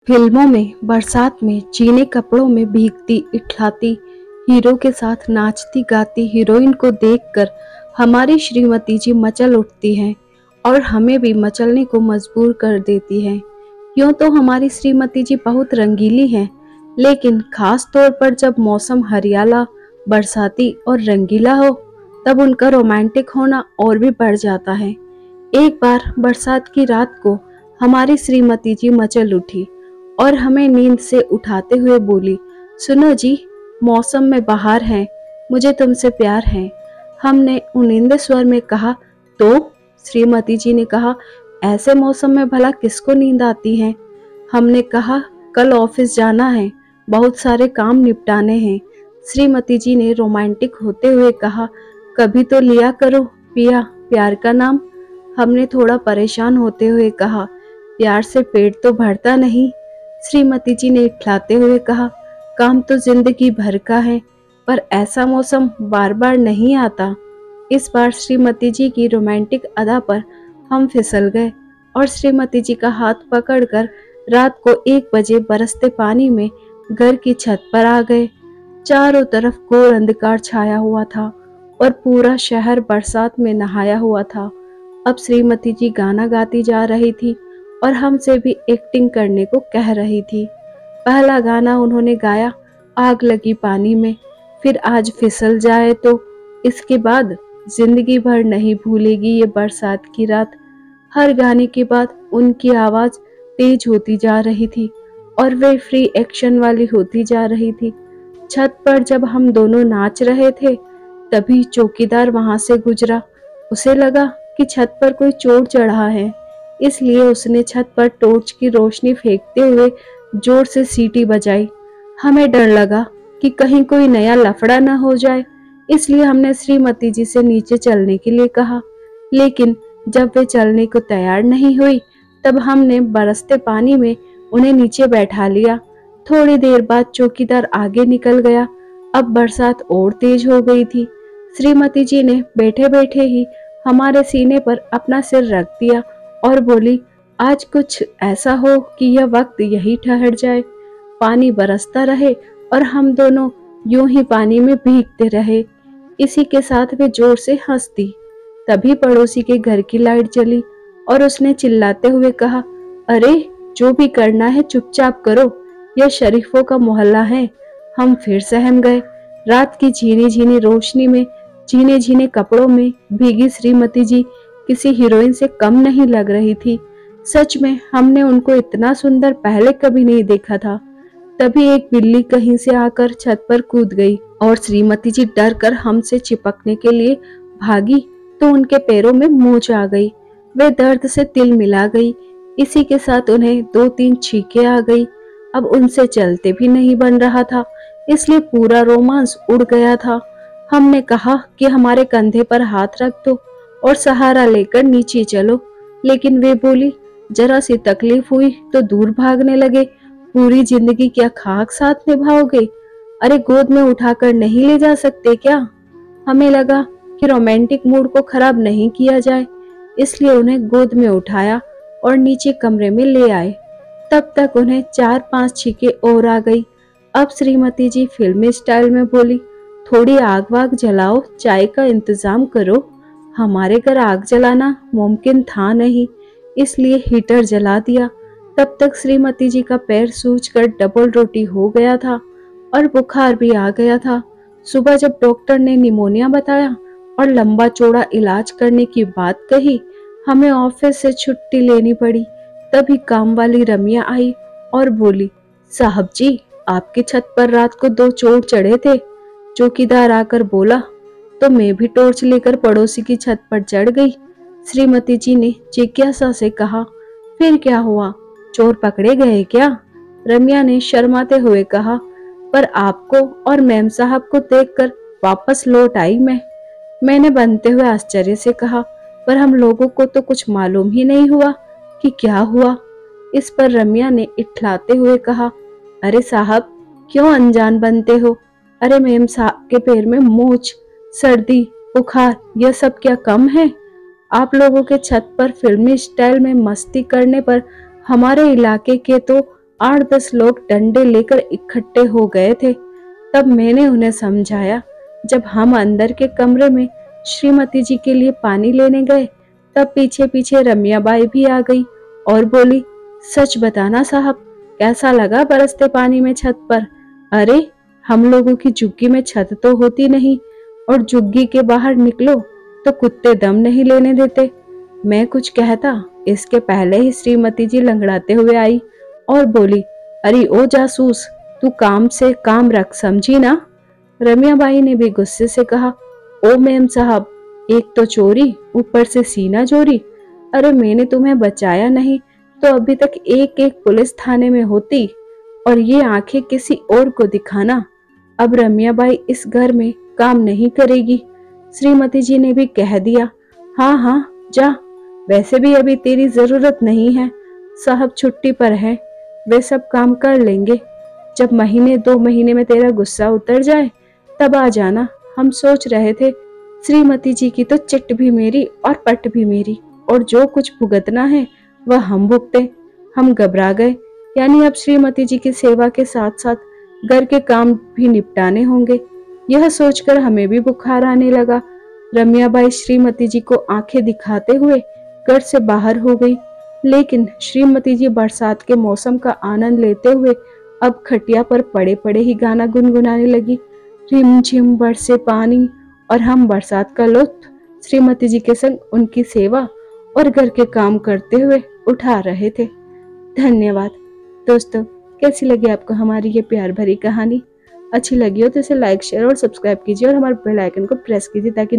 फिल्मों में बरसात में चीने कपड़ों में भीगती इठलाती हीरो के साथ नाचती गाती हीरोइन को देखकर हमारी श्रीमती जी मचल उठती हैं और हमें भी मचलने को मजबूर कर देती हैं। यूं तो हमारी श्रीमती जी बहुत रंगीली हैं, लेकिन खास तौर पर जब मौसम हरियाला, बरसाती और रंगीला हो, तब उनका रोमांटिक होना और भी बढ़ जाता है। एक बार बरसात की रात को हमारी श्रीमती जी मचल उठी और हमें नींद से उठाते हुए बोली, सुनो जी, मौसम में बहार है, मुझे तुमसे प्यार है। हमने उनिंदे स्वर में कहा, तो श्रीमती जी ने कहा, ऐसे मौसम में भला किसको नींद आती है। हमने कहा, कल ऑफिस जाना है, बहुत सारे काम निपटाने हैं। श्रीमती जी ने रोमांटिक होते हुए कहा, कभी तो लिया करो पिया प्यार का नाम। हमने थोड़ा परेशान होते हुए कहा, प्यार से पेट तो भरता नहीं। श्रीमती जी ने इठलाते हुए कहा, काम तो जिंदगी भर का है, पर ऐसा मौसम बार बार नहीं आता। इस बार श्रीमती जी की रोमांटिक अदा पर हम फिसल गए और श्रीमती जी का हाथ पकड़कर रात को 1 बजे बरसते पानी में घर की छत पर आ गए। चारों तरफ घोर अंधकार छाया हुआ था और पूरा शहर बरसात में नहाया हुआ था। अब श्रीमती जी गाना गाती जा रही थी और हमसे भी एक्टिंग करने को कह रही थी। पहला गाना उन्होंने गाया, आग लगी पानी में, फिर आज फिसल जाए तो, इसके बाद जिंदगी भर नहीं भूलेगी ये बरसात की रात। हर गाने के बाद उनकी आवाज तेज होती जा रही थी और वे फ्री एक्शन वाली होती जा रही थी। छत पर जब हम दोनों नाच रहे थे, तभी चौकीदार वहां से गुजरा। उसे लगा कि छत पर कोई चोर चढ़ा है, इसलिए उसने छत पर टॉर्च की रोशनी फेंकते हुए जोर से सीटी बजाई। हमें डर लगा कि कहीं कोई नया लफड़ा न हो जाए, इसलिए हमने श्रीमती जी से नीचे चलने के लिए कहा। लेकिन जब वे चलने को तैयार नहीं हुई, तब हमने बरसते पानी में उन्हें नीचे बैठा लिया। थोड़ी देर बाद चौकीदार आगे निकल गया। अब बरसात और तेज हो गई थी। श्रीमती जी ने बैठे बैठे ही हमारे सीने पर अपना सिर रख दिया और बोली, आज कुछ ऐसा हो कि यह वक्त यही ठहर जाए, पानी बरसता रहे और हम दोनों यूं ही पानी में भीगते रहे। इसी के साथ वे जोर से हंस दी। तभी पड़ोसी के घर की लाइट जली और उसने चिल्लाते हुए कहा, अरे जो भी करना है चुपचाप करो, यह शरीफों का मोहल्ला है। हम फिर सहम गए। रात की झीनी झीनी रोशनी में झीने झीने कपड़ों में भीगी श्रीमती जी किसी हीरोइन से कम नहीं लग रही थी। सच में हमने उनको इतना सुंदर पहले कभी नहीं देखा था। तभी एक बिल्ली कहीं से आकर छत पर कूद गई और श्रीमती जी डर कर हमसे चिपकने के लिए भागी तो उनके पैरों में मोच आ गई। वे दर्द से तिल मिला गई। इसी के साथ उन्हें 2-3 छींकें आ गई। अब उनसे चलते भी नहीं बन रहा था, इसलिए पूरा रोमांस उड़ गया था। हमने कहा कि हमारे कंधे पर हाथ रख दो और सहारा लेकर नीचे चलो, लेकिन वे बोली, जरा सी तकलीफ हुई तो दूर भागने लगे। पूरी जिंदगी क्या खाक साथ निभाओगे? अरे गोद में उठाकर नहीं ले जा सकते क्या? हमें लगा कि रोमांटिक मूड को खराब नहीं किया जाए, इसलिए उन्हें गोद में उठाया और नीचे कमरे में ले आए। तब तक उन्हें 4-5 छींकें और आ गई। अब श्रीमती जी फिल्मी स्टाइल में बोली, थोड़ी आग वाग जलाओ, चाय का इंतजाम करो। हमारे घर आग जलाना मुमकिन था नहीं, इसलिए हीटर जला दिया। तब तक श्रीमती जी का पैर सूजकर डबल रोटी हो गया था और बुखार भी आ गया था। सुबह जब डॉक्टर ने निमोनिया बताया और लंबा चौड़ा इलाज करने की बात कही, हमें ऑफिस से छुट्टी लेनी पड़ी। तभी काम वाली रमिया आई और बोली, साहब जी, आपकी छत पर रात को 2 चोर चढ़े थे। चौकीदार आकर बोला तो मैं भी टॉर्च लेकर पड़ोसी की छत पर चढ़ गई। श्रीमती जी ने जिज्ञासा से कहा, फिर क्या हुआ? चोर पकड़े गए क्या? रम्या ने शर्माते हुए कहा, पर आपको और मैम साहब को देखकर वापस लौट आई मैंने बनते हुए आश्चर्य से कहा, पर हम लोगों को तो कुछ मालूम ही नहीं हुआ कि क्या हुआ। इस पर रम्या ने इठलाते हुए कहा, अरे साहब, क्यों अनजान बनते हो? अरे मैम साहब के पैर में मोच, सर्दी, बुखार, यह सब क्या कम है? आप लोगों के छत पर फिल्मी स्टाइल में मस्ती करने पर हमारे इलाके के तो 8-10 लोग डंडे लेकर इकट्ठे हो गए थे। तब मैंने उन्हें समझाया। जब हम अंदर के कमरे में श्रीमती जी के लिए पानी लेने गए, तब पीछे पीछे रमियाबाई भी आ गई और बोली, सच बताना साहब, कैसा लगा बरसते पानी में छत पर? अरे, हम लोगों की झुग्गी में छत तो होती नहीं, और झुग्गी के बाहर निकलो तो कुत्ते दम नहीं लेने देते। मैं कुछ कहता, इसके पहले ही श्रीमती जी लंगड़ाते हुए आई और बोली, अरे ओ जासूस, तू काम से काम रख, समझी ना? रमियाबाई ने भी गुस्से से कहा, ओ मेम साहब, एक तो चोरी, ऊपर से सीना चोरी। अरे मैंने तुम्हें बचाया नहीं तो अभी तक एक एक पुलिस थाने में होती, और ये आंखें किसी और को दिखाना। अब रमियाबाई इस घर में काम नहीं करेगी। श्रीमती जी ने भी कह दिया, हाँ हाँ जा, वैसे भी अभी तेरी जरूरत नहीं है, साहब छुट्टी पर है, वे सब काम कर लेंगे। जब महीने 2 महीने में तेरा गुस्सा उतर जाए तब आ जाना। हम सोच रहे थे श्रीमती जी की तो चिट भी मेरी और पट भी मेरी, और जो कुछ भुगतना है वह हम भुगते। हम घबरा गए, यानी अब श्रीमती जी की सेवा के साथ साथ घर के काम भी निपटाने होंगे। यह सोचकर हमें भी बुखार आने लगा। रमियाबाई श्रीमती जी को आंखें दिखाते हुए घर से बाहर हो गई, लेकिन श्रीमती जी बरसात के मौसम का आनंद लेते हुए अब खटिया पर पड़े पड़े ही गाना गुनगुनाने लगी। रिमझिम बरसे पानी, और हम बरसात का लुत्फ श्रीमती जी के संग उनकी सेवा और घर के काम करते हुए उठा रहे थे। धन्यवाद दोस्तों। कैसी लगी आपको हमारी ये प्यार भरी कहानी? अच्छी लगी हो तो इसे लाइक, शेयर और सब्सक्राइब कीजिए, और हमारे बेल आइकन को प्रेस कीजिए ताकि